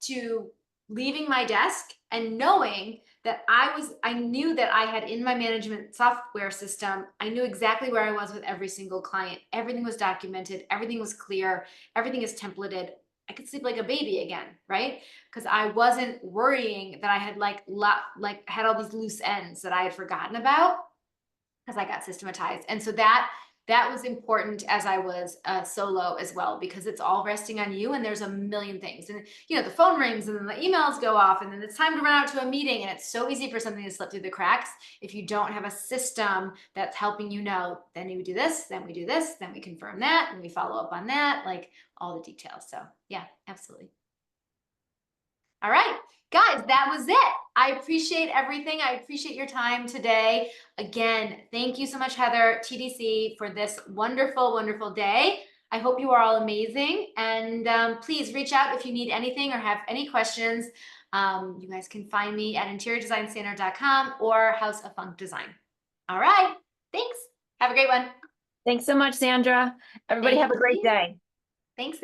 To leaving my desk and knowing that I knew that I had in my management software system, I knew exactly where I was with every single client. Everything was documented, everything was clear, everything is templated. I could sleep like a baby again, right? Because I wasn't worrying that I had had all these loose ends that I had forgotten about because I got systematized. And so that was important as I was solo as well, because it's all resting on you and there's a million things. And the phone rings and then the emails go off and then it's time to run out to a meeting, and it's so easy for something to slip through the cracks if you don't have a system that's helping then you do this, then we do this, then we confirm that, and we follow up on that, like all the details. So yeah, absolutely. All right, guys, that was it. I appreciate everything. I appreciate your time today. Again, thank you so much, Heather, TDC, for this wonderful, wonderful day. I hope you are all amazing. And please reach out if you need anything or have any questions. You guys can find me at interiordesignstandard.com or House of Funk Design. All right, thanks. Have a great one. Thanks so much, Sandra. Everybody have a great day. Thanks.